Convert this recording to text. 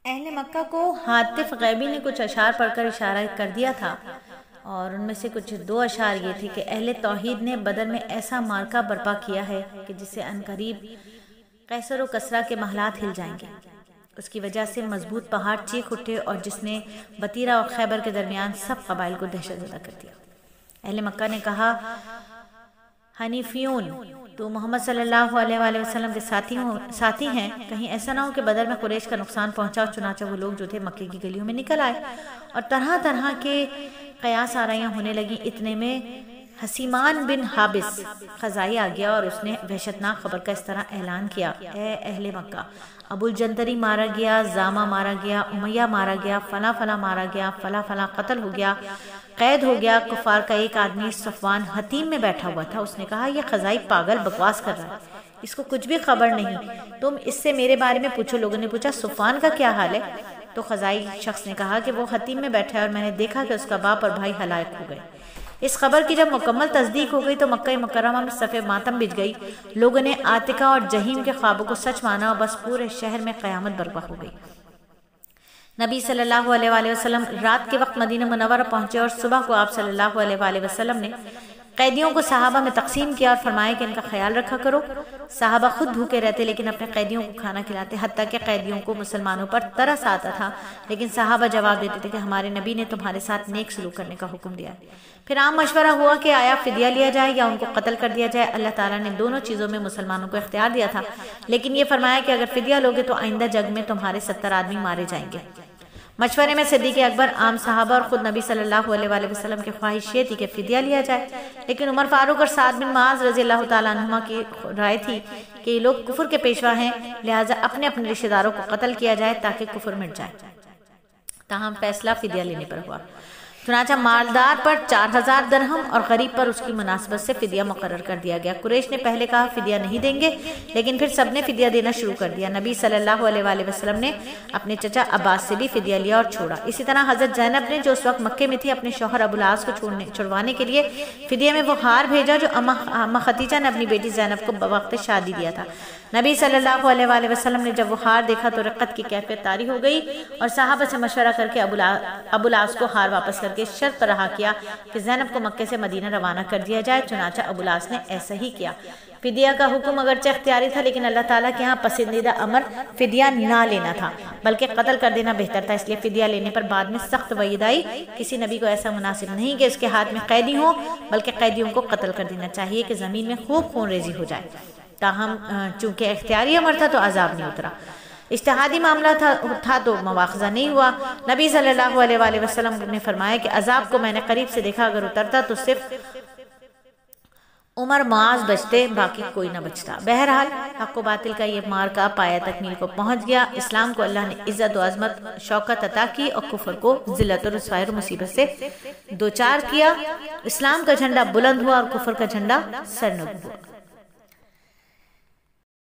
اہل مکہ کو حاطف غیبی نے کچھ اشعار پڑھ کر اشارہ کر دیا تھا، اور ان میں سے کچھ 2 اشعار یہ تھے کہ اہل توحید نے بدر میں ایسا مارکہ برپا کیا ہے کہ جس سے عنقریب قیصر و کسریٰ کے محلات ہل جائیں گے۔ اس کی وجہ سے مضبوط پہاڑ چیخ اٹھے اور جس نے بطیرہ اور خیبر کے درمیان سب قبائل کو دہشت زدہ کر دیا۔ اہل مکہ نے کہا، حنیفیون، تو محمد صلی اللہ علیہ وآلہ وسلم کے ساتھی ہیں، کہیں ایسا نہ ہو کہ بدر میں قریش کا نقصان پہنچا۔ اور چنانچہ وہ لوگ جو تھے مکے کی گلیوں میں نکل آئے اور طرح طرح کے قیاس آرائیاں ہونے لگیں۔ اتنے میں حسیمان بن حابس خزائی آ گیا اور اس نے وحشتناک خبر کا اس طرح اعلان کیا، اے اہل مکہ، ابو الجندری مارا گیا، زامہ مارا گیا، امیہ مارا گیا، فلاں فلاں مارا گیا، فلاں فلاں قتل ہو گیا، قید ہو گیا۔ کفار کا ایک آدمی صفوان حتیم میں بیٹھا ہوا تھا، اس نے کہا، یہ خزائی پاگل بکواس کر رہا ہے، اس کو کچھ بھی خبر نہیں، تم اس سے میرے بارے میں پوچھو۔ لوگوں نے پوچھا، صفوان کا کیا حال ہے؟ تو خزائی شخص نے کہا کہ وہ حتیم میں بیٹھا ہے اور میں نے دیکھا کہ اس کا باپ اور بھائی ہلاک ہو گئے۔ اس خبر کی جب مکمل تصدیق ہو گئی تو مکہ مکرمہ میں صف ماتم بچھ گئی۔ لوگوں نے عاتکہ اور جہیم کے خوابوں کو سچ مانا اور بس پورے شہر میں قیامت برپا ہو گئی۔ نبی صلی اللہ علیہ وآلہ وسلم رات کے وقت مدینہ منورہ پہنچے اور صبح کو آپ صلی اللہ علیہ وآلہ وسلم نے قیدیوں کو صحابہ میں تقسیم کیا اور فرمایا کہ ان کا خیال رکھا کرو۔ صحابہ خود بھوکے رہتے لیکن اپنے قیدیوں کو کھانا کھلاتے، حتیٰ کہ قیدیوں کو مسلمانوں پر ترس آتا تھا، لیکن صحابہ جواب دیتے تھے کہ ہمارے نبی نے تمہارے ساتھ نیک سلوک کرنے کا حکم دیا ہے۔ پھر عام مشورہ ہوا کہ آیا فدیہ لیا جائے یا ان کو قتل کر دیا جائے۔ اللہ تعالیٰ نے دونوں چیزوں میں مسلمانوں کو اختیار دیا تھا، لیکن یہ فرمایا کہ اگر فدیہ لوگے تو آئندہ جنگ میں تمہارے 70 آدمی مارے جائیں گے۔ مشورے میں صدیق اکبر، عام صحابہ اور خود نبی صلی اللہ علیہ وآلہ وسلم کی خواہش یہ تھی کہ فدیہ لیا جائے، لیکن عمر فاروق اور سعد بن معاذ رضی اللہ تعالیٰ عنہما کی رائے تھی کہ یہ لوگ کفر کے پیشوا ہیں، لہٰذا اپنے اپنے رشتہ داروں کو قتل کیا جائے تاکہ کفر مٹ جائے۔ تاہم فیصلہ فدیہ لینے پر ہوا۔ چنانچہ مالدار پر 4000 درہم اور غریب پر اس کی مناسبت سے فدیہ مقرر کر دیا گیا۔ قریش نے پہلے کہا فدیہ نہیں دیں گے، لیکن پھر سب نے فدیہ دینا شروع کر دیا۔ نبی صلی اللہ علیہ وآلہ وسلم نے اپنے چچا عباس سے بھی فدیہ لیا اور چھوڑا۔ اسی طرح حضرت زینب نے جو اس وقت مکے میں تھی اپنے شوہر ابو العاص کو چھڑوانے کے لیے فدیہ میں وہ ہار بھیجا جو اماں ختیجہ نے اپنی بیٹی زینب کو بوقت شادی دیا تھا۔ نبی صلی اللہ علیہ وآلہ وسلم نے جب وہ ہار دیکھا تو رقت کی کیفیت طاری ہو گئی اور صحابہ سے مشورہ کر کے ابو العاص کو ہار واپس کر کے شرط پر رہا کیا کہ زینب کو مکے سے مدینہ روانہ کر دیا جائے۔ چنانچہ ابو العاص نے ایسا ہی کیا۔ فدیہ کا حکم اگرچہ اختیاری تھا، لیکن اللہ تعالیٰ کے ہاں پسندیدہ امر فدیہ نہ لینا تھا، بلکہ قتل کر دینا بہتر تھا۔ اس لیے فدیہ لینے پر بعد میں سخت وعید آئی۔ کسی نبی کو ایسا مناسب نہیں کہ اس کے ہاتھ میں قیدی ہوں، بلکہ قیدیوں کو قتل کر دینا چاہیے کہ زمین میں خوب خون ریزی ہو جائے۔ تاہم چونکہ اختیاری امر تھا تو عذاب نہیں اترا۔ اجتہادی معاملہ تھا تو مواخذہ نہیں ہوا۔ نبی صلی اللہ علیہ وآلہ وسلم نے فرمایا کہ عذاب کو میں نے قریب سے دیکھا، اگر اترتا تو صرف عمر معاذ بچتے، باقی کوئی نہ بچتا۔ بہرحال حق و باطل کا یہ مارکہ پایہ تکمیل کو پہنچ گیا۔ اسلام کو اللہ نے عزت و عظمت شوکت عطا کی اور کفر کو ذلت و رسوائی اور مصیبت سے دوچار کیا۔ اسلام کا جھنڈا بلند ہوا اور کفر کا جھنڈا سرنگوں ہوا۔